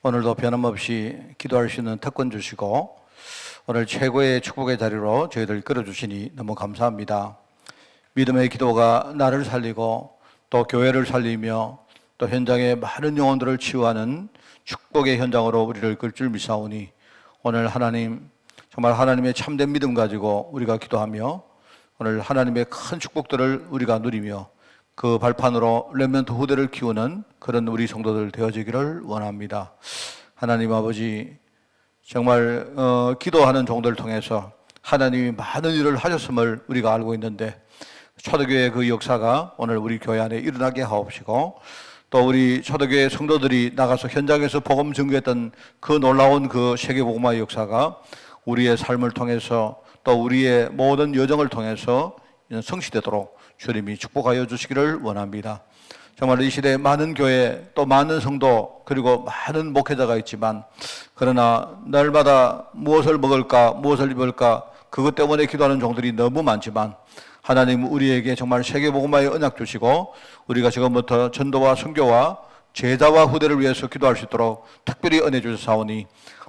오늘도 변함없이 기도할 수 있는 특권 주시고 오늘 최고의 축복의 자리로 저희들 끌어주시니 너무 감사합니다. 믿음의 기도가 나를 살리고 또 교회를 살리며 또 현장의 많은 영혼들을 치유하는 축복의 현장으로 우리를 끌 줄 믿사오니 오늘 하나님 정말 하나님의 참된 믿음 가지고 우리가 기도하며 오늘 하나님의 큰 축복들을 우리가 누리며 그 발판으로 렘넌트 후대를 키우는 그런 우리 성도들 되어지기를 원합니다. 하나님 아버지 정말 기도하는 종들을 통해서 하나님이 많은 일을 하셨음을 우리가 알고 있는데 초대교회의 그 역사가 오늘 우리 교회 안에 일어나게 하옵시고 또 우리 초대교회 성도들이 나가서 현장에서 복음 증거했던 그 놀라운 그 세계복음화의 역사가 우리의 삶을 통해서 또 우리의 모든 여정을 통해서 성취되도록 주님이 축복하여 주시기를 원합니다. 정말 이 시대에 많은 교회 또 많은 성도 그리고 많은 목회자가 있지만 그러나 날마다 무엇을 먹을까 무엇을 입을까 그것 때문에 기도하는 종들이 너무 많지만 하나님 우리에게 정말 세계복음화의 언약 주시고 우리가 지금부터 전도와 선교와 제자와 후대를 위해서 기도할 수 있도록 특별히 은혜 주셔사오니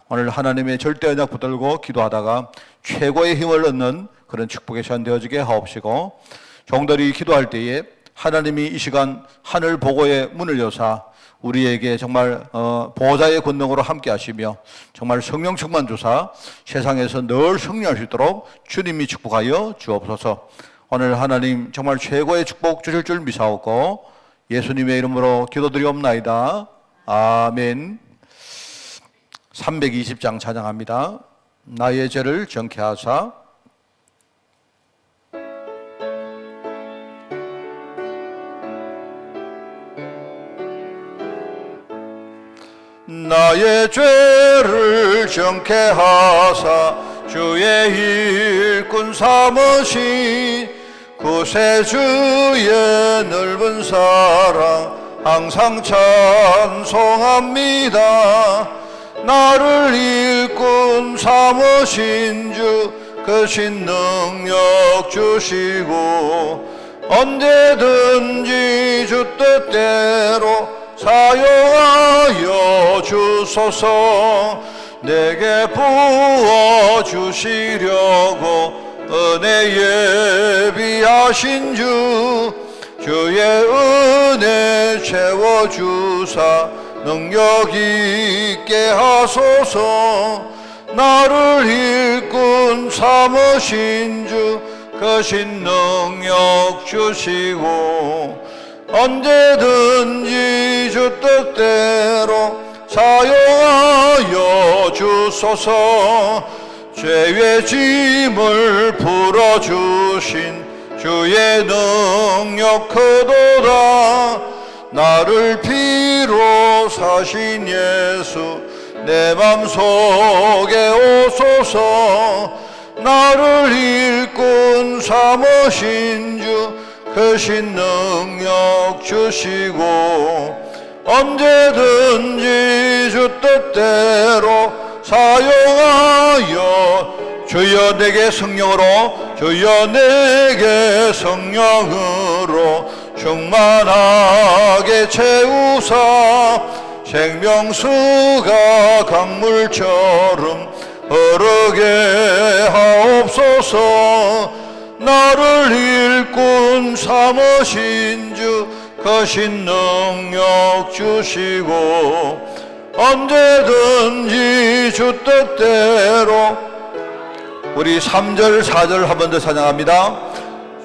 오늘 하나님의 절대 언약 붙들고 기도하다가 최고의 힘을 얻는 그런 축복의 시간 되어지게 하옵시고 종들이 기도할 때에 하나님이 이 시간 하늘 보고의 문을 여사 우리에게 정말 보호자의 권능으로 함께 하시며 정말 성령 충만 주사 세상에서 늘 승리할 수 있도록 주님이 축복하여 주옵소서. 오늘 하나님 정말 최고의 축복 주실 줄 믿사옵고 예수님의 이름으로 기도드리옵나이다. 아멘. 320장 찬양합니다. 나의 죄를 정케 하사 나의 죄를 정케 하사 주의 일꾼 삼으신 구세주의 넓은 사랑 항상 찬송합니다. 나를 일꾼 삼으신 주 그 신능력 주시고 언제든지 주 뜻대로 사용하여 주소서. 내게 부어주시려고 은혜 예비하신 주 주의 은혜 채워주사 능력 있게 하소서. 나를 일꾼 삼으신 주 그 신능력 주시고 언제든지 주 뜻대로 사용하여 주소서. 죄의 짐을 풀어주신 주의 능력 크도다. 나를 피로 사신 예수 내 맘속에 오소서. 나를 일꾼 삼으신 주 그 신능력 주시고 언제든지 주 뜻대로 사용하여 주여 내게 성령으로 주여 내게 성령으로 충만하게 채우사 생명수가 강물처럼 흐르게 하옵소서. 나를 일꾼 삼으신 주 그 신능력 주시고 언제든지 주 뜻대로 우리 3절 4절 한 번 더 찬양합니다.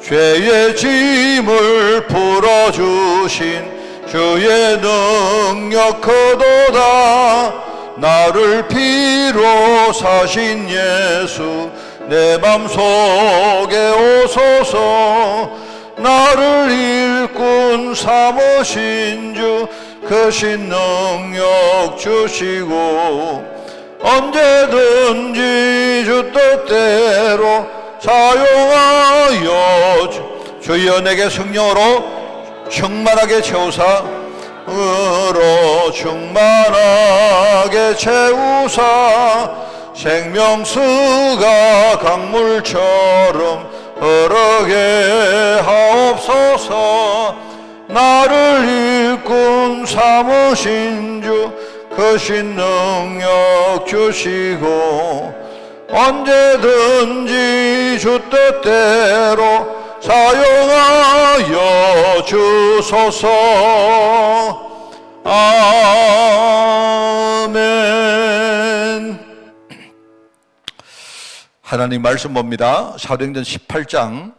죄의 짐을 풀어주신 주의 능력 크도다. 나를 피로 사신 예수 내 맘속에 오소서. 나를 일꾼 삼으신 주 그 신능력 주시고 언제든지 주 뜻대로 사용하여 주여 내게 성령으로 충만하게 채우사 으로 충만하게 채우사 생명수가 강물처럼 흐르게 하옵소서. 나를 일꾼 삼으신 주 크신 능력 주시고 언제든지 주 뜻대로 사용하여 주소서. 아멘. 하나님 말씀 봅니다. 사도행전 18장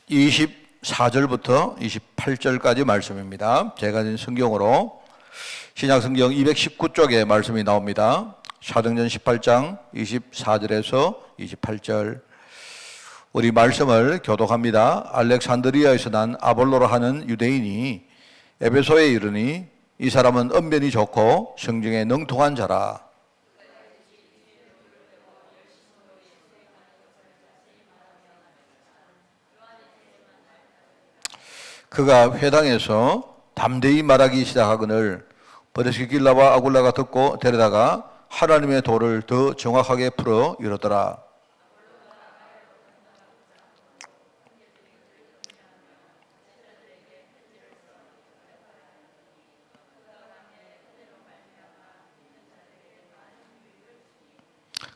24절부터 28절까지 말씀입니다. 제가 든 성경으로 신약성경 219쪽에 말씀이 나옵니다. 사도행전 18장 24절에서 28절. 우리 말씀을 교독합니다. 알렉산드리아에서 난 아볼로라 하는 유대인이 에베소에 이르니 이 사람은 언변이 좋고 성경에 능통한 자라. 그가 회당에서 담대히 말하기 시작하거늘 브리스길라와 아굴라가 듣고 데려다가 하나님의 도를 더 정확하게 풀어 이르더라.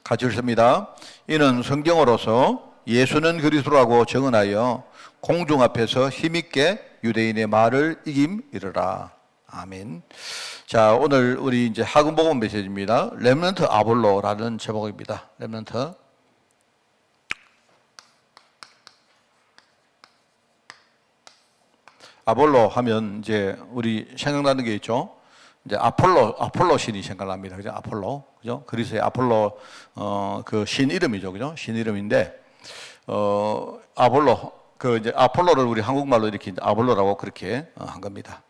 같이 읽습니다. 이는 성경으로서 예수는 그리스도라고 정언하여 공중 앞에서 힘있게 유대인의 말을 이김이르라. 아멘. 자, 오늘 우리 이제 학음복음 메시지입니다. 렘넌트 아볼로라는 제목입니다. 렘넌트. 아볼로 하면 이제 우리 생각나는 게 있죠. 이제 아폴로 신이 생각납니다. 그죠? 아폴로. 그죠? 그리스의 아폴로, 그 신 이름이죠. 그죠? 신 이름인데, 아볼로, 이제 아폴로를 우리 한국말로 이렇게 아볼로라고 그렇게 한 겁니다.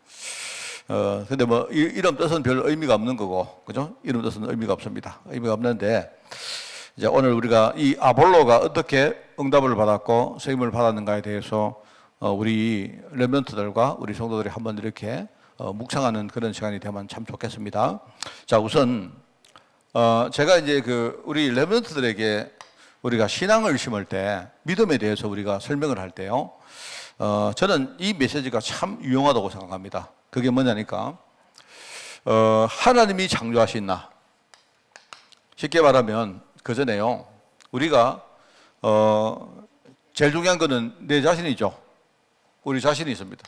근데 뭐, 이름 뜻은 별 의미가 없는 거고, 그죠? 이름 뜻은 의미가 없습니다. 의미가 없는데, 이제 오늘 우리가 이 아볼로가 어떻게 응답을 받았고, 세임을 받았는가에 대해서, 우리 렘넌트들과 우리 성도들이 한번 이렇게 묵상하는 그런 시간이 되면 참 좋겠습니다. 자, 우선 제가 이제 우리 렘넌트들에게 우리가 신앙을 심을 때 믿음에 대해서 우리가 설명을 할 때요, 저는 이 메시지가 참 유용하다고 생각합니다. 그게 뭐냐니까 하나님이 창조하신 나, 쉽게 말하면 그 전에요, 우리가 제일 중요한 거는 내 자신이죠. 우리 자신이 있습니다.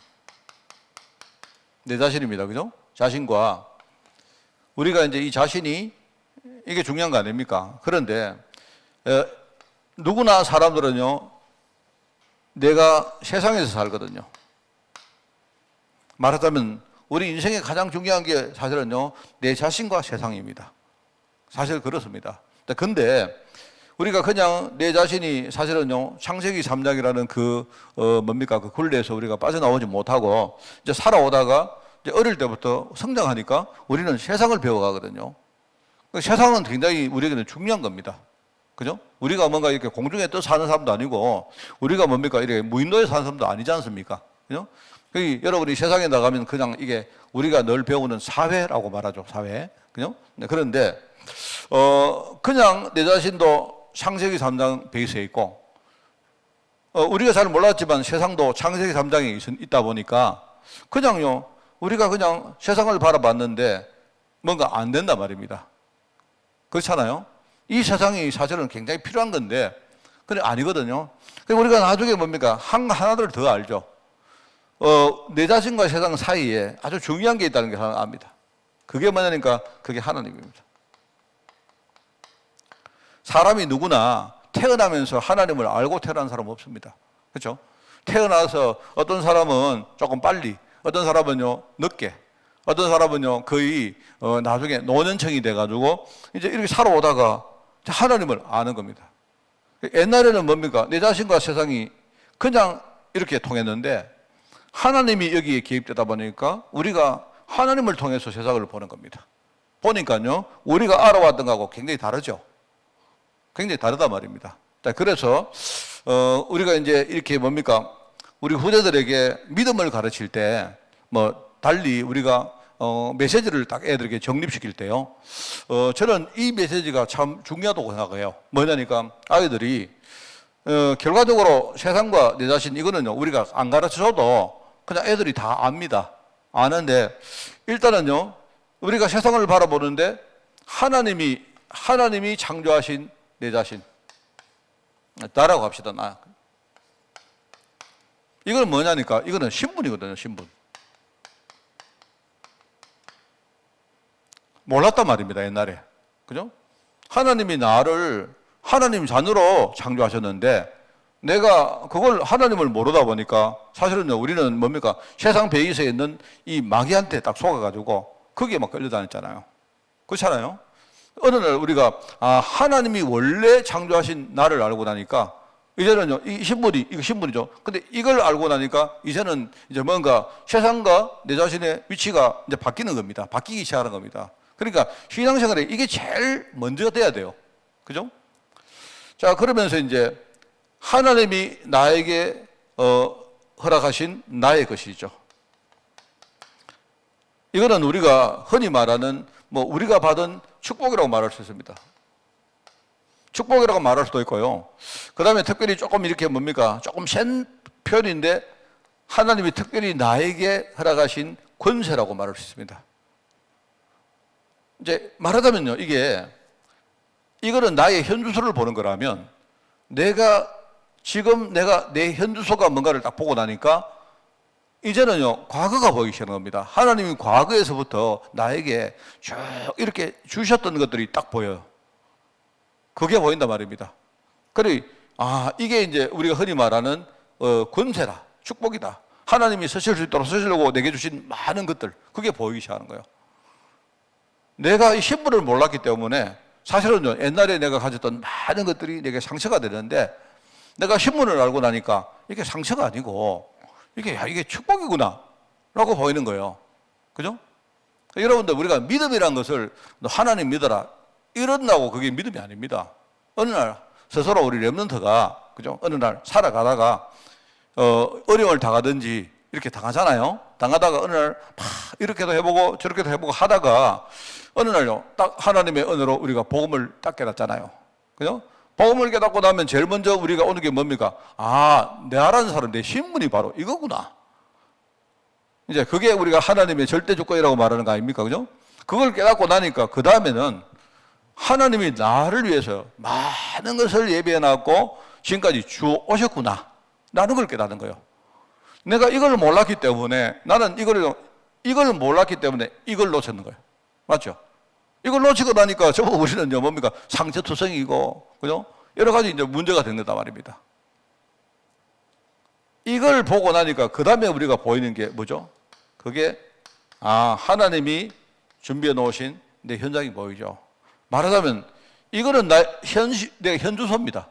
내 자신입니다. 그죠? 자신과 우리가 이제 이 자신이 이게 중요한 거 아닙니까? 그런데 누구나 사람들은요, 내가 세상에서 살거든요. 말하자면 우리 인생에 가장 중요한 게 사실은요, 내 자신과 세상입니다. 사실 그렇습니다. 근데 우리가 그냥 내 자신이 사실은요, 창세기 3장이라는 그 굴레에서 우리가 빠져나오지 못하고 이제 살아오다가 이제 어릴 때부터 성장하니까 우리는 세상을 배워가거든요. 세상은 굉장히 우리에게는 중요한 겁니다. 그죠? 우리가 뭔가 이렇게 공중에 떠 사는 사람도 아니고 우리가 뭡니까? 이렇게 무인도에 사는 사람도 아니지 않습니까? 그죠? 여러분이 세상에 나가면 그냥 이게 우리가 늘 배우는 사회라고 말하죠. 사회. 그죠? 그런데 그냥 내 자신도 창세기 3장 베이스에 있고, 우리가 잘 몰랐지만 세상도 창세기 3장에 있다 보니까 그냥요, 우리가 그냥 세상을 바라봤는데 뭔가 안 된단 말입니다. 그렇잖아요? 이 세상이 사실은 굉장히 필요한 건데, 근데 아니거든요. 우리가 나중에 뭡니까? 하나를 더 알죠. 내 자신과 세상 사이에 아주 중요한 게 있다는 걸 압니다. 그게 뭐냐니까 그게 하나님입니다. 사람이 누구나 태어나면서 하나님을 알고 태어난 사람은 없습니다. 그렇죠? 태어나서 어떤 사람은 조금 빨리, 어떤 사람은요 늦게, 어떤 사람은요 거의 나중에 노년층이 돼가지고 이제 이렇게 살아오다가 하나님을 아는 겁니다. 옛날에는 뭡니까? 내 자신과 세상이 그냥 이렇게 통했는데 하나님이 여기에 개입되다 보니까 우리가 하나님을 통해서 세상을 보는 겁니다. 보니까요 우리가 알아왔던 거하고 굉장히 다르죠. 굉장히 다르단 말입니다. 자, 그래서 우리가 이제 이렇게 뭡니까? 우리 후대들에게 믿음을 가르칠 때 뭐 달리 우리가 메시지를 딱 애들에게 정립시킬 때요. 저는 이 메시지가 참 중요하다고 생각해요. 뭐냐니까 아이들이 결과적으로 세상과 내 자신 이거는요 우리가 안 가르쳐줘도 그냥 애들이 다 압니다. 아는데 일단은요 우리가 세상을 바라보는데 하나님이 창조하신 내 자신 나라고 합시다. 나 이건 뭐냐니까 이거는 신분이거든요. 신분. 몰랐단 말입니다. 옛날에. 그죠? 하나님이 나를 하나님 자녀로 창조하셨는데 내가 그걸 하나님을 모르다 보니까 사실은요 우리는 뭡니까? 세상 베이스에 있는 이 마귀한테 딱 속아가지고 거기에 막 끌려다녔잖아요. 그렇잖아요? 어느 날 우리가 하나님이 원래 창조하신 나를 알고 나니까 이제는요 이거 신분이죠. 근데 이걸 알고 나니까 이제는 이제 뭔가 세상과 내 자신의 위치가 이제 바뀌는 겁니다. 바뀌기 시작하는 겁니다. 그러니까 신앙생활에 이게 제일 먼저 돼야 돼요. 그죠? 자, 그러면서 이제 하나님이 나에게 허락하신 나의 것이죠. 이거는 우리가 흔히 말하는 우리가 받은 축복이라고 말할 수 있습니다. 축복이라고 말할 수도 있고요. 그 다음에 특별히 조금 이렇게 뭡니까? 조금 센 표현인데 하나님이 특별히 나에게 허락하신 권세라고 말할 수 있습니다. 이제 말하자면요, 이거는 나의 현주소를 보는 거라면 지금 내가 내 현주소가 뭔가를 딱 보고 나니까 이제는요, 과거가 보이기 시작하는 겁니다. 하나님이 과거에서부터 나에게 쭉 이렇게 주셨던 것들이 딱 보여요. 그게 보인단 말입니다. 그래, 이게 이제 우리가 흔히 말하는 권세다, 축복이다. 하나님이 쓰실 수 있도록 쓰시려고 내게 주신 많은 것들, 그게 보이기 시작하는 거예요. 내가 이 신분을 몰랐기 때문에 사실은요, 옛날에 내가 가졌던 많은 것들이 내게 상처가 되는데 내가 신분을 알고 나니까 이게 상처가 아니고 이게 축복이구나 라고 보이는 거예요. 그죠? 여러분들 우리가 믿음이란 것을 너 하나님 믿어라 이런다고 그게 믿음이 아닙니다. 어느 날 스스로 우리 렘넌트가 그죠? 어느 날 살아가다가 어려움을 당하든지 이렇게 당하잖아요. 당하다가 어느 날 막 이렇게도 해보고 저렇게도 해보고 하다가 어느 날요 딱 하나님의 은혜로 우리가 복음을 딱 깨닫잖아요. 그죠? 복음을 깨닫고 나면 제일 먼저 우리가 오는 게 뭡니까? 내 알아는 사람 내 신분이 바로 이거구나. 이제 그게 우리가 하나님의 절대 주권이라고 말하는 거 아닙니까? 그죠? 그걸 깨닫고 나니까 그 다음에는 하나님이 나를 위해서 많은 것을 예비해 놨고 지금까지 주어 오셨구나 라는 걸 깨닫는 거예요. 내가 이걸 몰랐기 때문에 나는 이걸 몰랐기 때문에 이걸 놓쳤는 거예요. 맞죠? 이걸 놓치고 나니까 저보고 우리는요 뭡니까? 상처투성이고 그죠? 여러 가지 이제 문제가 된 거다 말입니다. 이걸 보고 나니까 그 다음에 우리가 보이는 게 뭐죠? 그게 하나님이 준비해 놓으신 내 현장이 보이죠. 말하자면 이거는 내 현주소입니다.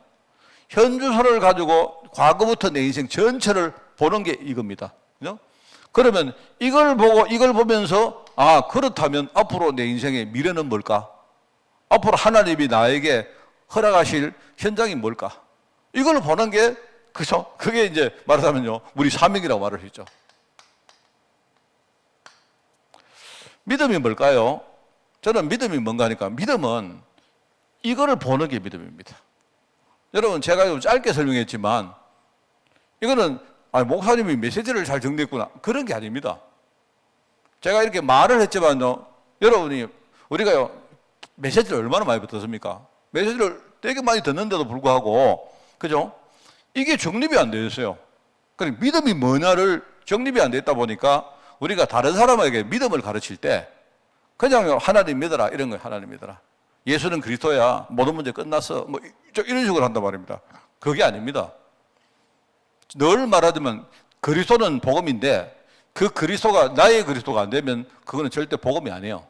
현주소를 가지고 과거부터 내 인생 전체를 보는 게 이겁니다. 그죠? 그러면 이걸 보면서 그렇다면 앞으로 내 인생의 미래는 뭘까? 앞으로 하나님이 나에게 허락하실 현장이 뭘까? 이걸 보는 게 그죠? 그게 이제 말하자면요 우리 사명이라고 말할 수 있죠. 믿음이 뭘까요? 저는 믿음이 뭔가 하니까 믿음은 이거를 보는 게 믿음입니다. 여러분 제가 좀 짧게 설명했지만 이거는 목사님이 메시지를 잘 정리했구나 그런 게 아닙니다. 제가 이렇게 말을 했지만요 여러분이 우리가요 메시지를 얼마나 많이 듣습니까? 메시지를 되게 많이 듣는데도 불구하고 그죠? 이게 정립이 안 되어 있어요. 그러니까 믿음이 뭐냐를 정립이 안 됐다 보니까 우리가 다른 사람에게 믿음을 가르칠 때 그냥 하나님 믿어라 이런 거예요. 하나님 믿어라. 예수는 그리스도야. 모든 문제 끝났어. 이런 식으로 한단 말입니다. 그게 아닙니다. 늘 말하자면 그리스도는 복음인데 그 그리스도가 나의 그리스도가 안 되면 그거는 절대 복음이 아니에요.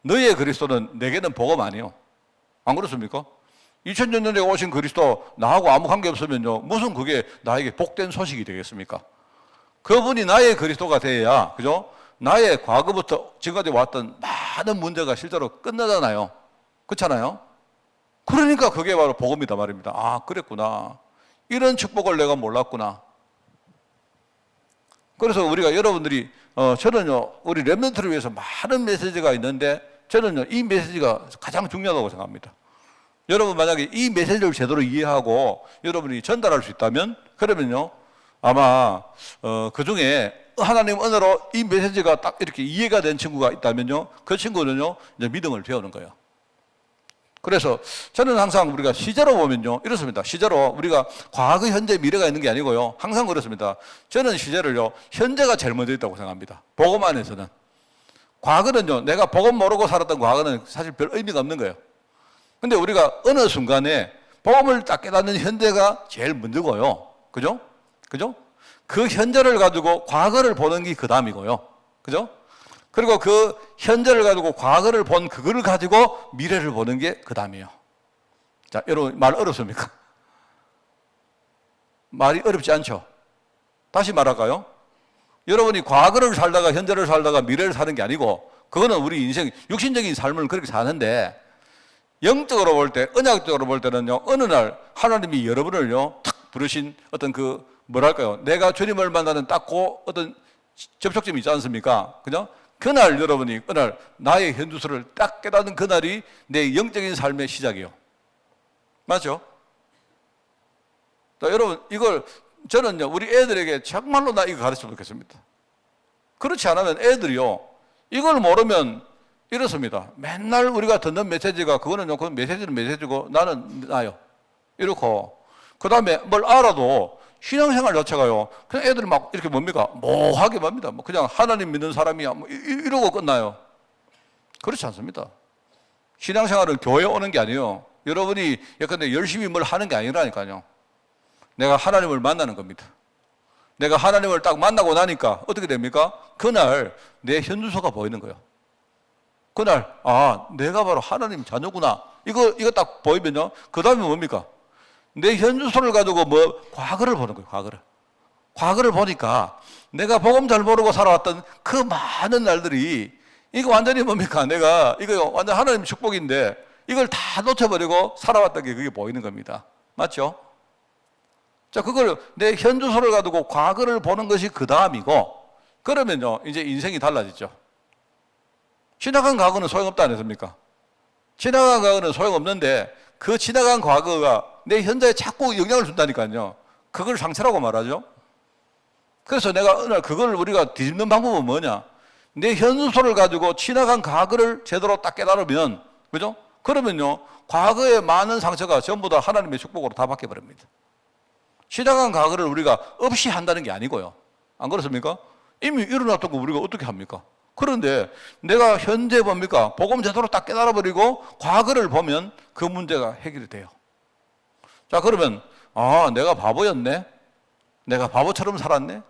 너의 그리스도는 내게는 복음 아니에요. 안 그렇습니까? 2000년 전에 오신 그리스도 나하고 아무 관계 없으면요 무슨 그게 나에게 복된 소식이 되겠습니까? 그분이 나의 그리스도가 돼야 그죠? 나의 과거부터 지금까지 왔던 많은 문제가 실제로 끝나잖아요. 그렇잖아요? 그러니까 그게 바로 복음이다 말입니다. 그랬구나. 이런 축복을 내가 몰랐구나. 그래서 우리가 여러분들이 저는요, 우리 렘넌트를 위해서 많은 메시지가 있는데, 저는요, 이 메시지가 가장 중요하다고 생각합니다. 여러분 만약에 이 메시지를 제대로 이해하고 여러분이 전달할 수 있다면, 그러면요, 아마, 그 중에 하나님 은혜로 이 메시지가 딱 이렇게 이해가 된 친구가 있다면요, 그 친구는요, 이제 믿음을 배우는 거예요. 그래서 저는 항상 우리가 시제로 보면요, 이렇습니다. 시제로 우리가 과거, 현재, 미래가 있는 게 아니고요, 항상 그렇습니다. 저는 시제를요, 현재가 제일 먼저 있다고 생각합니다. 복음 안에서는. 과거는요, 내가 복음 모르고 살았던 과거는 사실 별 의미가 없는 거예요. 근데 우리가 어느 순간에 복음을 딱 깨닫는 현재가 제일 먼저고요. 그죠? 그죠? 그 현재를 가지고 과거를 보는 게 그 다음이고요. 그죠? 그리고 그 현재를 가지고 과거를 본 그걸 가지고 미래를 보는 게 그 다음이에요. 자, 여러분, 말 어렵습니까? 말이 어렵지 않죠? 다시 말할까요? 여러분이 과거를 살다가 현재를 살다가 미래를 사는 게 아니고, 그거는 우리 인생, 육신적인 삶을 그렇게 사는데, 영적으로 볼 때, 언약적으로 볼 때는요, 어느 날 하나님이 여러분을요, 탁 부르신 어떤 뭐랄까요? 내가 주님을 만나는 딱 그 어떤 접촉점이 있지 않습니까? 그죠? 그날 여러분이, 그날 나의 현주소를 딱 깨닫는 그날이 내 영적인 삶의 시작이에요. 맞죠? 자, 여러분, 이걸 저는요, 우리 애들에게 정말로 나 이거 가르쳐 놓겠습니다. 그렇지 않으면 애들이요, 이걸 모르면 이렇습니다. 맨날 우리가 듣는 메시지가, 그거는요, 그 메시지는 메시지고 나는 나요. 이렇고, 그 다음에 뭘 알아도 신앙생활 자체가요, 그냥 애들이 막 이렇게 뭡니까? 뭐하게 맙니다. 뭐 그냥 하나님 믿는 사람이야. 뭐 이러고 끝나요. 그렇지 않습니다. 신앙생활은 교회 오는 게 아니에요. 여러분이 예컨대 열심히 뭘 하는 게 아니라니까요. 내가 하나님을 만나는 겁니다. 내가 하나님을 딱 만나고 나니까 어떻게 됩니까? 그날 내 현주소가 보이는 거예요. 그날, 아, 내가 바로 하나님 자녀구나. 이거 딱 보이면요. 그 다음에 뭡니까? 내 현주소를 가지고 과거를 보는 거예요, 과거를. 과거를 보니까 내가 복음 잘 모르고 살아왔던 그 많은 날들이, 이거 완전히 뭡니까? 이거 완전 하나님 축복인데 이걸 다 놓쳐버리고 살아왔던 게 그게 보이는 겁니다. 맞죠? 자, 그걸 내 현주소를 가지고 과거를 보는 것이 그 다음이고, 그러면요, 이제 인생이 달라지죠. 지나간 과거는 소용없다 안 했습니까? 지나간 과거는 소용없는데 그 지나간 과거가 내 현재에 자꾸 영향을 준다니까요. 그걸 상처라고 말하죠. 그래서 내가 어느 날 그걸 우리가 뒤집는 방법은 뭐냐? 내 현수소를 가지고 지나간 과거를 제대로 딱 깨달으면, 그죠? 그러면요, 과거의 많은 상처가 전부 다 하나님의 축복으로 다 바뀌어버립니다. 지나간 과거를 우리가 없이 한다는 게 아니고요. 안 그렇습니까? 이미 일어났던 거 우리가 어떻게 합니까? 그런데 내가 현재 뭡니까? 복음 제대로 딱 깨달아버리고 과거를 보면 그 문제가 해결이 돼요. 자, 그러면, 아, 내가 바보였네? 내가 바보처럼 살았네?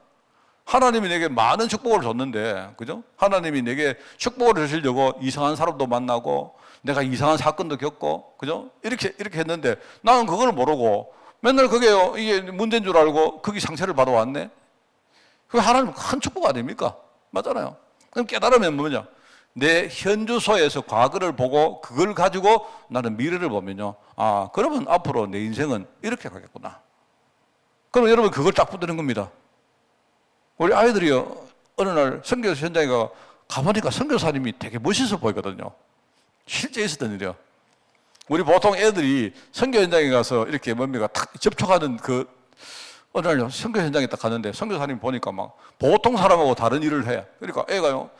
하나님이 내게 많은 축복을 줬는데, 그죠? 하나님이 내게 축복을 주시려고 이상한 사람도 만나고, 내가 이상한 사건도 겪고, 그죠? 이렇게 했는데, 나는 그걸 모르고, 맨날 이게 문제인 줄 알고, 거기 상처를 받아왔네? 그게 하나님 큰 축복 아닙니까? 맞잖아요. 그럼 깨달으면 뭐냐? 내 현주소에서 과거를 보고 그걸 가지고 나는 미래를 보면요. 아, 그러면 앞으로 내 인생은 이렇게 가겠구나. 그럼 여러분 그걸 딱 붙드는 겁니다. 우리 아이들이요, 어느 날 선교사 현장에 가보니까 선교사님이 되게 멋있어 보이거든요. 실제 있었던 일이요. 우리 보통 애들이 선교 현장에 가서 이렇게 뭡니까? 탁 접촉하는 어느 날요, 선교 현장에 딱 갔는데 선교사님 보니까 막 보통 사람하고 다른 일을 해. 그러니까 애가요,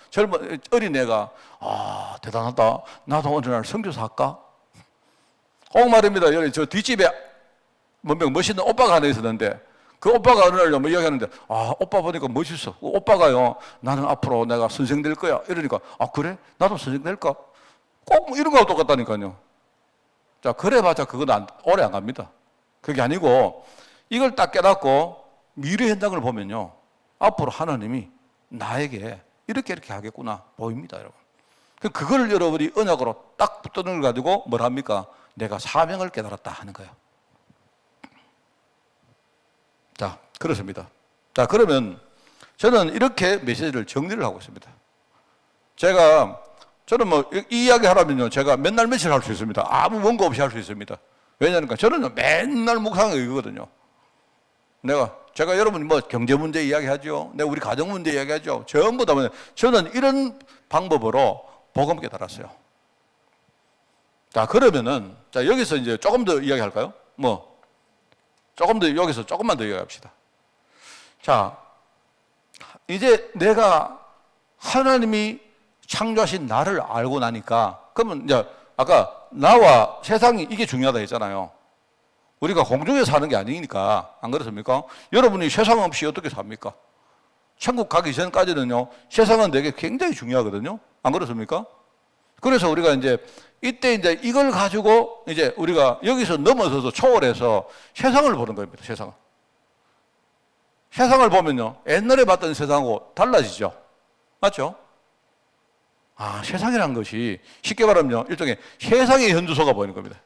어린 애가, 아, 대단하다. 나도 어느 날 선교사 할까? 꼭 말입니다. 여기 저 뒷집에 멋있는 오빠가 하나 있었는데, 그 오빠가 어느 날요, 이야기하는데, 아, 오빠 보니까 멋있어. 그 오빠가요, 나는 앞으로 내가 선생 될 거야. 이러니까, 아, 그래? 나도 선생 될까? 꼭 이런 거하고 똑같다니까요. 자, 그래봤자 그건 오래 안 갑니다. 그게 아니고, 이걸 딱 깨닫고 미래 현장을 보면요, 앞으로 하나님이 나에게 이렇게 하겠구나 보입니다, 여러분. 그걸 여러분이 언약으로 딱 붙드는 걸 가지고 뭘 합니까? 내가 사명을 깨달았다 하는 거예요. 자, 그렇습니다. 자, 그러면 저는 이렇게 메시지를 정리를 하고 있습니다. 저는 이 이야기 하라면요, 제가 맨날 며칠 할 수 있습니다. 아무 원고 없이 할 수 있습니다. 왜냐하니까 저는 맨날 묵상을 이거거든요. 제가 여러분이 뭐 경제 문제 이야기하죠. 내가 우리 가정 문제 이야기하죠. 전부 다 저는 이런 방법으로 복음 깨달았어요. 자, 그러면은, 자, 여기서 이제 조금 더 이야기할까요? 조금 더, 여기서 조금만 더 이야기합시다. 자, 이제 내가 하나님이 창조하신 나를 알고 나니까, 그러면 이제 아까 나와 세상이 이게 중요하다 했잖아요. 우리가 공중에 사는 게 아니니까, 안 그렇습니까? 여러분이 세상 없이 어떻게 삽니까? 천국 가기 전까지는요, 세상은 되게 굉장히 중요하거든요. 안 그렇습니까? 그래서 우리가 이때 이걸 가지고 우리가 여기서 넘어서서 초월해서 세상을 보는 겁니다. 세상을 보면요, 옛날에 봤던 세상하고 달라지죠. 맞죠? 아, 세상이란 것이 쉽게 말하면 일종의 세상의 현주소가 보이는 겁니다.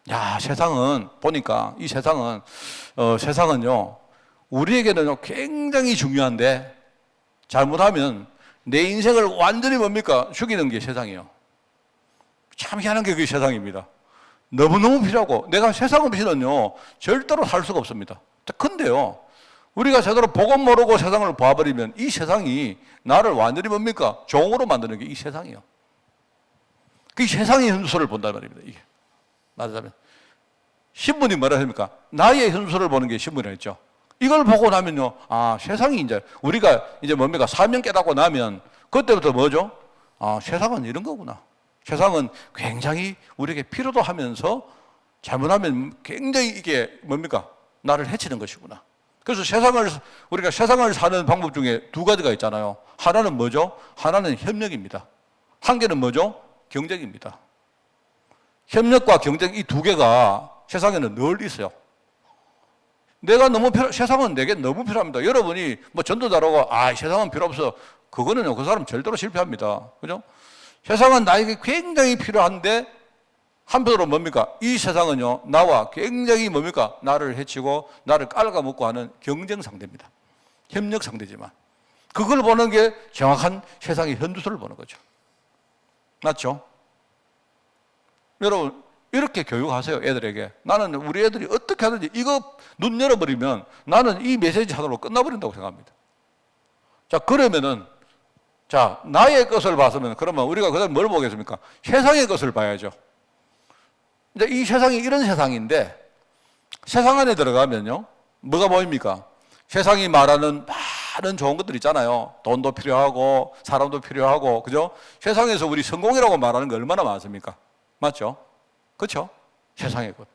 야, 세상은 보니까 이 세상은요, 우리에게는 굉장히 중요한데 잘못하면 내 인생을 완전히 죽이는 게 세상이에요. 참 희한한 게 그게 세상입니다. 너무너무 필요하고 내가 세상 없이는요 절대로 살 수가 없습니다. 근데요, 우리가 제대로 복음 모르고 세상을 봐버리면 이 세상이 나를 완전히 종으로 만드는 게 이 세상이에요. 그 세상의 현수를 본단 말입니다. 이게 말하자면 신분이 뭐라 합니까? 나의 현수를 보는 게 신분이라 했죠. 이걸 보고 나면요, 아, 세상이 우리가 사명 깨닫고 나면 그때부터 뭐죠? 아, 세상은 이런 거구나. 세상은 굉장히 우리에게 필요도 하면서 잘못하면 굉장히 이게 나를 해치는 것이구나. 그래서 우리가 세상을 사는 방법 중에 두 가지가 있잖아요. 하나는 뭐죠? 하나는 협력입니다. 한 개는 뭐죠? 경쟁입니다. 협력과 경쟁, 이 두 개가 세상에는 늘 있어요. 세상은 내게 너무 필요합니다. 여러분이 전도자라고, 아, 세상은 필요 없어. 그거는요, 그 사람 절대로 실패합니다. 그죠? 세상은 나에게 굉장히 필요한데, 한편으로 이 세상은요, 나와 굉장히 나를 해치고, 나를 깔아먹고 하는 경쟁 상대입니다. 협력 상대지만. 그걸 보는 게 정확한 세상의 현주소를 보는 거죠. 맞죠? 여러분, 이렇게 교육하세요, 애들에게. 나는 우리 애들이 어떻게 하든지 이거 눈 열어버리면 나는 이 메시지 하나로 끝나버린다고 생각합니다. 자, 그러면은, 자, 나의 것을 봤으면 그러면 우리가 그다음 뭘 보겠습니까? 세상의 것을 봐야죠. 이제 이 세상이 이런 세상인데, 세상 안에 들어가면요, 뭐가 보입니까? 세상이 말하는 많은 좋은 것들 있잖아요. 돈도 필요하고, 사람도 필요하고, 그죠? 세상에서 우리 성공이라고 말하는 거 얼마나 많습니까? 맞죠? 그렇죠? 세상의 것.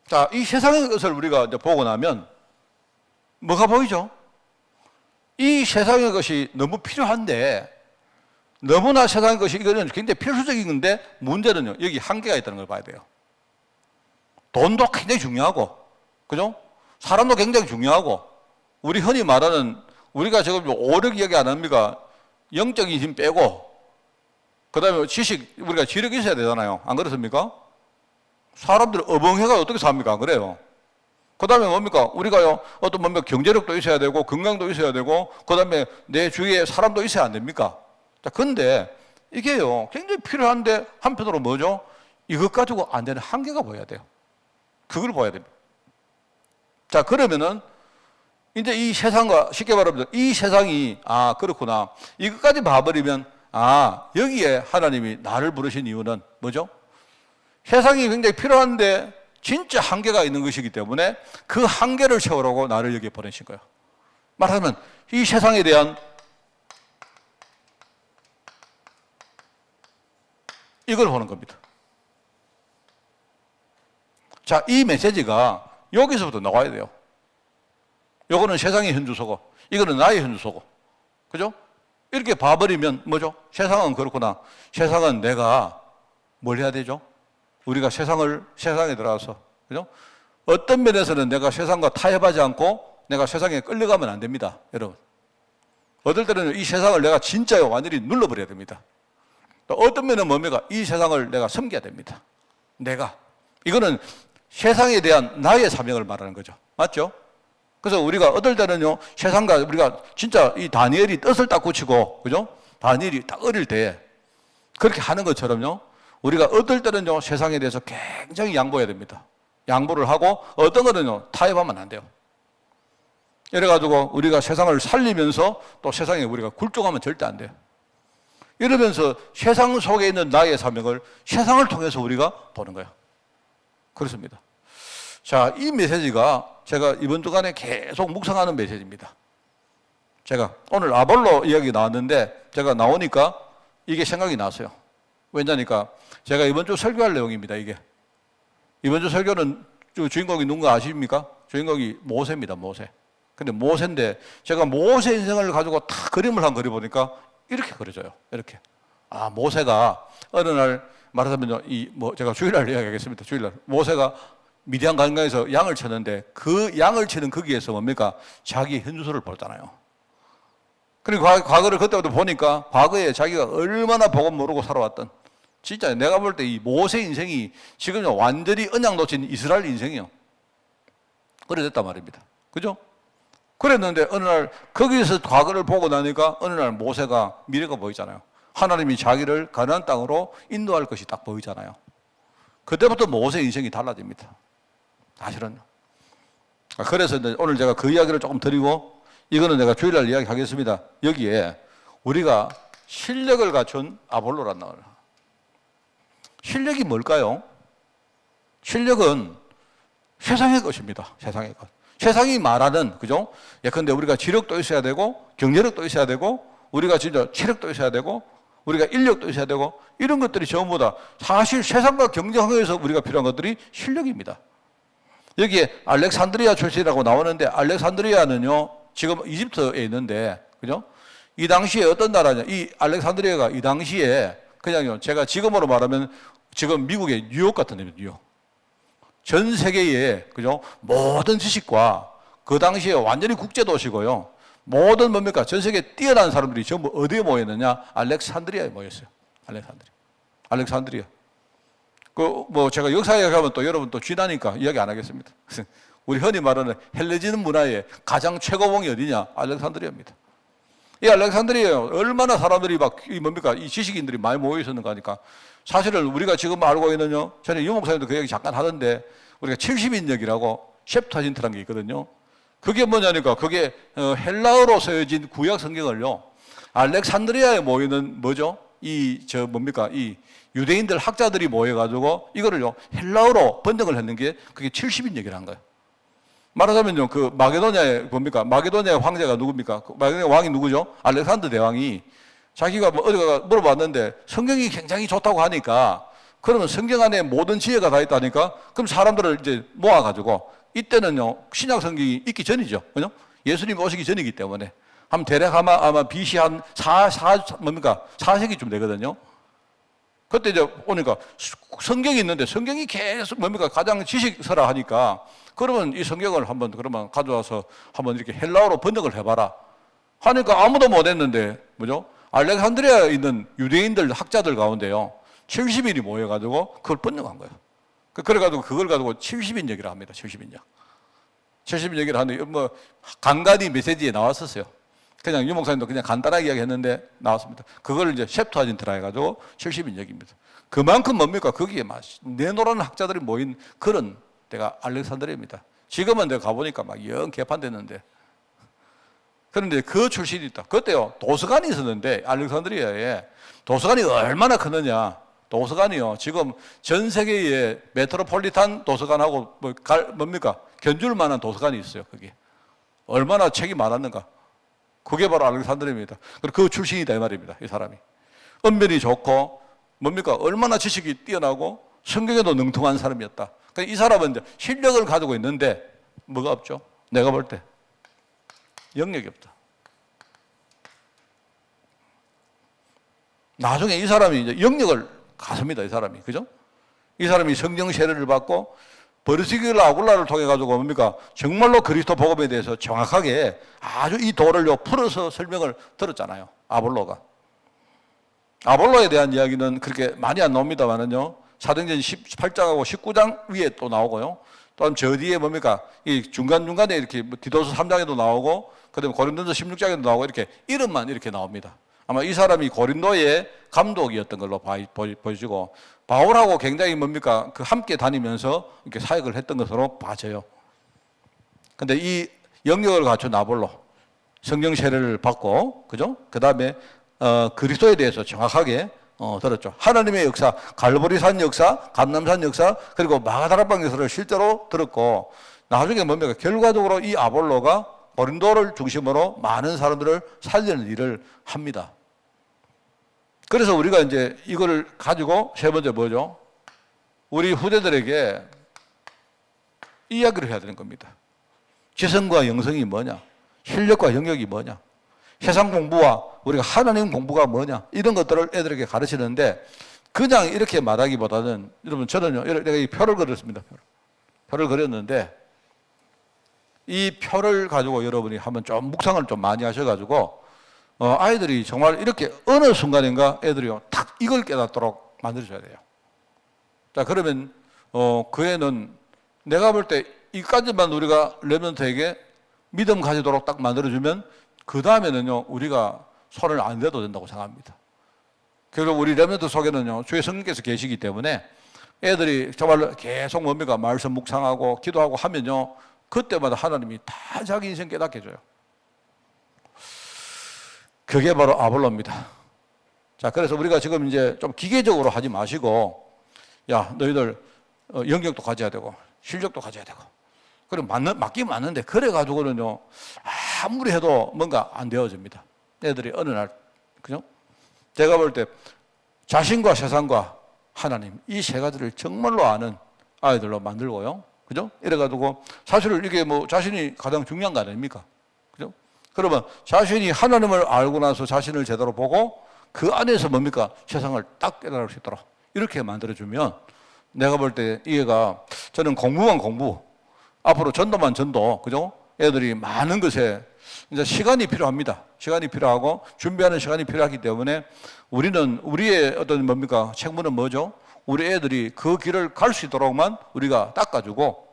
자, 이 세상의 것을 우리가 보고 나면 뭐가 보이죠? 이 세상의 것이 너무 필요한데, 너무나 세상의 것이 이거는 굉장히 필수적인 건데, 문제는요, 여기 한계가 있다는 걸 봐야 돼요. 돈도 굉장히 중요하고, 그죠? 사람도 굉장히 중요하고, 우리 흔히 말하는, 우리가 지금 5력 이야기 안 합니까? 영적인 힘 빼고, 그 다음에 우리가 지력이 있어야 되잖아요. 안 그렇습니까? 사람들 어벙해가 어떻게 삽니까? 안 그래요? 그 다음에 우리가요, 경제력도 있어야 되고, 건강도 있어야 되고, 그 다음에 내 주위에 사람도 있어야 안 됩니까? 자, 근데 이게요, 굉장히 필요한데, 한편으로 뭐죠? 이것 가지고 안 되는 한계가 보여야 돼요. 그걸 봐야 됩니다. 자, 그러면은, 이제 이 세상과, 쉽게 말하면, 이 세상이, 아, 그렇구나. 이것까지 봐버리면, 아, 여기에 하나님이 나를 부르신 이유는 뭐죠? 세상이 굉장히 필요한데, 진짜 한계가 있는 것이기 때문에 그 한계를 채우라고 나를 여기에 보내신 거예요. 말하자면, 이 세상에 대한 이걸 보는 겁니다. 자, 이 메시지가 여기서부터 나와야 돼요. 요거는 세상의 현주소고, 이거는 나의 현주소고. 그죠? 이렇게 봐버리면 뭐죠? 세상은 그렇구나. 세상은 내가 뭘 해야 되죠? 우리가 세상에 들어가서, 그죠? 어떤 면에서는 내가 세상과 타협하지 않고 내가 세상에 끌려가면 안 됩니다. 여러분. 어떨 때는 이 세상을 내가 진짜요, 완전히 눌러버려야 됩니다. 또 어떤 면은 뭡니까? 이 세상을 내가 섬겨야 됩니다. 이거는 세상에 대한 나의 사명을 말하는 거죠. 맞죠? 그래서 우리가 어떨 때는요, 세상과 우리가 진짜 이 다니엘이 뜻을 딱 굳히고, 그죠? 다니엘이 딱 어릴 때, 그렇게 하는 것처럼요, 우리가 어떨 때는요, 세상에 대해서 굉장히 양보해야 됩니다. 양보를 하고 어떤 거는요, 타협하면 안 돼요. 이래가지고 우리가 세상을 살리면서 또 세상에 우리가 굴종하면 절대 안 돼요. 이러면서 세상 속에 있는 나의 사명을 세상을 통해서 우리가 보는 거예요. 그렇습니다. 자, 이 메시지가 제가 이번 주간에 계속 묵상하는 메시지입니다. 제가 오늘 아볼로 이야기 나왔는데 제가 나오니까 이게 생각이 났어요. 왜냐니까 제가 이번 주 설교할 내용입니다. 이게 이번 주 설교는 주인공이 누군가 아십니까? 주인공이 모세입니다. 모세. 근데 모세인데 제가 모세 인생을 가지고 다 그림을 한 그려보니까 이렇게 그려져요. 이렇게. 아, 모세가 어느 날 말하자면 제가 주일날 이야기하겠습니다. 주일날 모세가 미디안 강가에서 양을 쳤는데 그 양을 치는 거기에서 뭡니까? 자기 현주소를 보잖아요. 그리고 과거를 그때부터 보니까 과거에 자기가 얼마나 복음 모르고 살아왔던, 진짜 내가 볼 때 이 모세 인생이 지금 완전히 언약 놓친 이스라엘 인생이요. 그래 됐단 말입니다. 그죠? 그랬는데 어느 날 거기서 과거를 보고 나니까 어느 날 모세가 미래가 보이잖아요. 하나님이 자기를 가나안 땅으로 인도할 것이 딱 보이잖아요. 그때부터 모세 인생이 달라집니다. 사실은. 그래서 오늘 제가 그 이야기를 조금 드리고, 이거는 내가 주일날 이야기하겠습니다. 여기에 우리가 실력을 갖춘 아볼로란 나와요. 실력이 뭘까요? 실력은 세상의 것입니다. 세상의 것. 세상이 말하는, 그죠? 예컨대 우리가 지력도 있어야 되고, 경제력도 있어야 되고, 우리가 진짜 체력도 있어야 되고, 우리가 인력도 있어야 되고, 이런 것들이 전부 다 사실 세상과 경쟁하기 위해서 우리가 필요한 것들이 실력입니다. 여기에 알렉산드리아 출신이라고 나오는데, 알렉산드리아는요, 지금 이집트에 있는데, 그죠? 이 당시에 어떤 나라냐? 이 알렉산드리아가 이 당시에 그냥요, 제가 지금으로 말하면 지금 미국의 뉴욕 같은 데입니다. 뉴욕. 전 세계에, 그죠? 모든 지식과 그 당시에 완전히 국제도시고요. 모든 뭡니까? 전 세계에 뛰어난 사람들이 전부 어디에 모였느냐? 알렉산드리아에 모였어요. 알렉산드리아. 제가 역사 이야기하면 또 여러분 또 쥐나니까 이야기 안 하겠습니다. 우리 흔히 말하는 헬레니즘 문화의 가장 최고봉이 어디냐? 알렉산드리아입니다. 이 알렉산드리아에 얼마나 사람들이 이 지식인들이 많이 모여 있었는가 하니까, 사실은 우리가 지금 알고 있는요, 전에 유 목사님도 그 얘기 잠깐 하던데, 우리가 70인역이라고 셉타진트라는 게 있거든요. 그게 뭐냐니까, 그게 헬라어로 쓰여진 구약 성경을요, 알렉산드리아에 모이는 이 유대인들 학자들이 모여가지고 이거를요, 헬라어로 번역을 했는 게 그게 70인역이라는 거예요. 말하자면요, 마게도냐의 황제가 누굽니까? 마게도냐 왕이 누구죠? 알렉산더 대왕이 자기가 어디가 물어봤는데 성경이 굉장히 좋다고 하니까, 그러면 성경 안에 모든 지혜가 다 있다니까, 그럼 사람들을 이제 모아가지고, 이때는요, 신약 성경이 있기 전이죠. 그죠? 예수님 오시기 전이기 때문에. 대략 아마 BC 한 4세기쯤 되거든요. 그때 이제 오니까 성경이 있는데 성경이 계속 가장 지식서라 하니까, 그러면 이 성경을 그러면 가져와서 한번 이렇게 헬라어로 번역을 해봐라 하니까 아무도 못했는데, 알렉산드리아에 있는 유대인들 학자들 가운데요, 70인이 모여가지고 그걸 번역한 거예요. 그래가지고 그걸 가지고 70인역이라 합니다. 70인역. 70인역이라 하는데 간간히 메시지에 나왔었어요. 그냥 유 목사님도 그냥 간단하게 이야기했는데 나왔습니다. 그걸 이제 셉투아진트라 해가지고 70인역입니다. 그만큼 거기에 내노라는 학자들이 모인 그런 데가 알렉산드리아입니다. 지금은 내가 가보니까 영 개판됐는데, 그런데 그 출신이 있다. 그때요, 도서관이 있었는데, 알렉산드리아에 도서관이 얼마나 크느냐. 도서관이요, 지금 전 세계에 메트로폴리탄 도서관하고 견줄 만한 도서관이 있어요. 그게 얼마나 책이 많았는가. 그게 바로 알렉산드리아입니다. 그 출신이다 이 말입니다. 이 사람이 언변이 좋고 얼마나 지식이 뛰어나고 성경에도 능통한 사람이었다. 이 사람은 이제 실력을 가지고 있는데 뭐가 없죠? 내가 볼 때 영역이 없다. 나중에 이 사람이 이제 영역을 갔습니다. 이 사람이, 그죠? 이 사람이 성령 세례를 받고 버르시길라 아굴라를 통해 가지고 정말로 그리스도 복음에 대해서 정확하게 아주 이 도를 풀어서 설명을 들었잖아요. 아볼로에 대한 이야기는 그렇게 많이 안 나옵니다만은요, 사도행전 18장하고 19장 위에 또 나오고요, 또 저 뒤에 이 중간중간에 이렇게 디도서 3장에도 나오고, 그 다음에 고린도서 16장에도 나오고, 이렇게 이름만 이렇게 나옵니다. 아마 이 사람이 고린도의 감독이었던 걸로 보여지고 바울하고 굉장히 뭡니까? 그 함께 다니면서 이렇게 사역을 했던 것으로 봐져요. 근데 이 영역을 갖춘 아볼로 성령 세례를 받고, 그죠? 그 다음에 그리스도에 대해서 정확하게 들었죠. 하나님의 역사, 갈보리산 역사, 감람산 역사, 그리고 마가다라방 역사를 실제로 들었고, 나중에 뭡니까? 결과적으로 이 아볼로가 고린도를 중심으로 많은 사람들을 살리는 일을 합니다. 그래서 우리가 이제 이거를 가지고 세 번째 뭐죠? 우리 후대들에게 이야기를 해야 되는 겁니다. 지성과 영성이 뭐냐? 실력과 영역이 뭐냐? 세상 공부와 우리가 하나님 공부가 뭐냐? 이런 것들을 애들에게 가르치는데 그냥 이렇게 말하기보다는 여러분 저는요, 내가 이 표를 그렸습니다. 표를 그렸는데 이 표를 가지고 여러분이 한번 좀 묵상을 좀 많이 하셔가지고 아이들이 정말 이렇게 어느 순간인가 애들이요 딱 이걸 깨닫도록 만들어줘야 돼요. 자, 그러면 그 애는 내가 볼 때 이까지만 우리가 렘넌트에게 믿음 가지도록 딱 만들어주면 그 다음에는요 우리가 손을 안 대도 된다고 생각합니다. 결국 우리 렘넌트 속에는요 주의 성령께서 계시기 때문에 애들이 정말 계속 뭡니까? 말씀 묵상하고 기도하고 하면요 그때마다 하나님이 다 자기 인생 깨닫게 해줘요. 그게 바로 아볼로입니다. 자, 그래서 우리가 지금 이제 좀 기계적으로 하지 마시고, 야, 너희들 영역도 가져야 되고, 실력도 가져야 되고, 그리고 맞긴 맞는데, 그래가지고는요, 아무리 해도 뭔가 안 되어집니다. 애들이 어느 날, 그죠? 제가 볼 때 자신과 세상과 하나님, 이 세 가지를 정말로 아는 아이들로 만들고요. 그죠? 이래가지고, 사실 이게 뭐 자신이 가장 중요한 거 아닙니까? 그죠? 그러면 자신이 하나님을 알고 나서 자신을 제대로 보고 그 안에서 뭡니까? 세상을 딱 깨달을 수 있도록 이렇게 만들어주면 내가 볼 때 이해가 저는 공부만 공부, 앞으로 전도만 전도, 그죠? 애들이 많은 것에 이제 시간이 필요합니다. 시간이 필요하고 준비하는 시간이 필요하기 때문에 우리는 우리의 어떤 뭡니까? 책무는 뭐죠? 우리 애들이 그 길을 갈 수 있도록만 우리가 닦아주고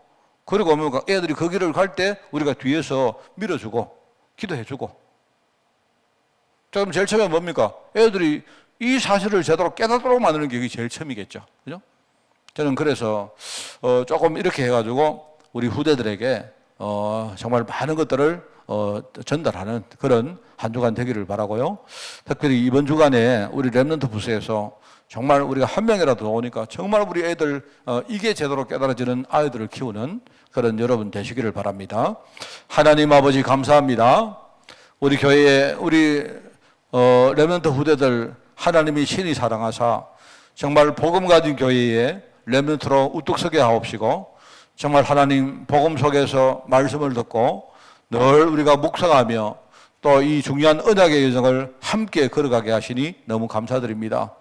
그리고 뭡니까? 애들이 그 길을 갈 때 우리가 뒤에서 밀어주고 기도해주고. 자, 그럼 제일 처음에 뭡니까? 애들이 이 사실을 제대로 깨닫도록 만드는 게 이게 제일 처음이겠죠. 그죠? 저는 그래서, 조금 이렇게 해가지고 우리 후대들에게, 정말 많은 것들을, 전달하는 그런 한 주간 되기를 바라고요. 특별히 이번 주간에 우리 렘넌트 부서에서 정말 우리가 한 명이라도 오니까 정말 우리 애들, 이게 제대로 깨달아지는 아이들을 키우는 그런 여러분 되시기를 바랍니다. 하나님 아버지 감사합니다. 우리 교회에 우리 렘넌트 후대들 하나님이 신이 사랑하사 정말 복음 가진 교회에 렘넌트로 우뚝 서게 하옵시고 정말 하나님 복음 속에서 말씀을 듣고 늘 우리가 묵상하며 또 이 중요한 언약의 여정을 함께 걸어가게 하시니 너무 감사드립니다.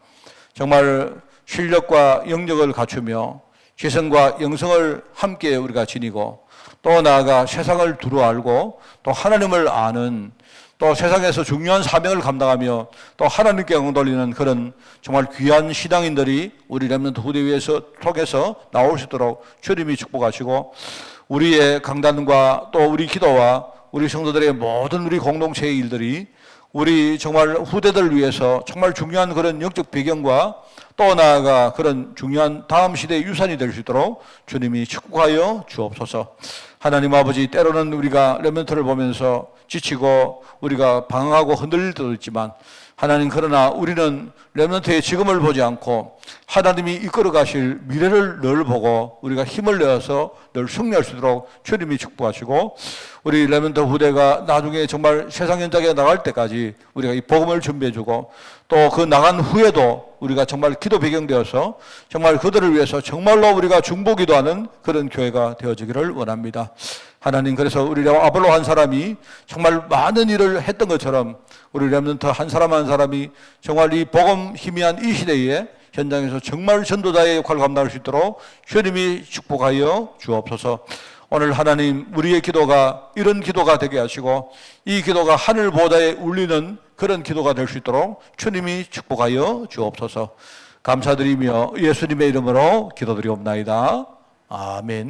정말 실력과 영역을 갖추며 지성과 영성을 함께 우리가 지니고 또 나아가 세상을 두루 알고 또 하나님을 아는 또 세상에서 중요한 사명을 감당하며 또 하나님께 영광 돌리는 그런 정말 귀한 신앙인들이 우리 렘넌트 후대 위에서 통해서 나올 수 있도록 주님이 축복하시고 우리의 강단과 또 우리 기도와 우리 성도들의 모든 우리 공동체의 일들이 우리 정말 후대들을 위해서 정말 중요한 그런 영적 배경과 또 나아가 그런 중요한 다음 시대의 유산이 될 수 있도록 주님이 축복하여 주옵소서. 하나님 아버지, 때로는 우리가 렘넌트를 보면서 지치고 우리가 방황하고 흔들릴 때도 있지만 하나님, 그러나 우리는 렘넌트의 지금을 보지 않고 하나님이 이끌어 가실 미래를 늘 보고 우리가 힘을 내어서 늘 승리할 수 있도록 주님이 축복하시고 우리 렘넌트 후대가 나중에 정말 세상 현장에 나갈 때까지 우리가 이 복음을 준비해주고 또 그 나간 후에도 우리가 정말 기도 배경되어서 정말 그들을 위해서 정말로 우리가 중보기도하는 그런 교회가 되어지기를 원합니다. 하나님, 그래서 우리 아볼로 한 사람이 정말 많은 일을 했던 것처럼 우리 렘넌트 한 사람 한 사람이 정말 이 복음 희미한 이 시대에 현장에서 정말 전도자의 역할을 감당할 수 있도록 주님이 축복하여 주옵소서. 오늘 하나님, 우리의 기도가 이런 기도가 되게 하시고 이 기도가 하늘 보좌에 울리는 그런 기도가 될 수 있도록 주님이 축복하여 주옵소서. 감사드리며 예수님의 이름으로 기도드리옵나이다. 아멘.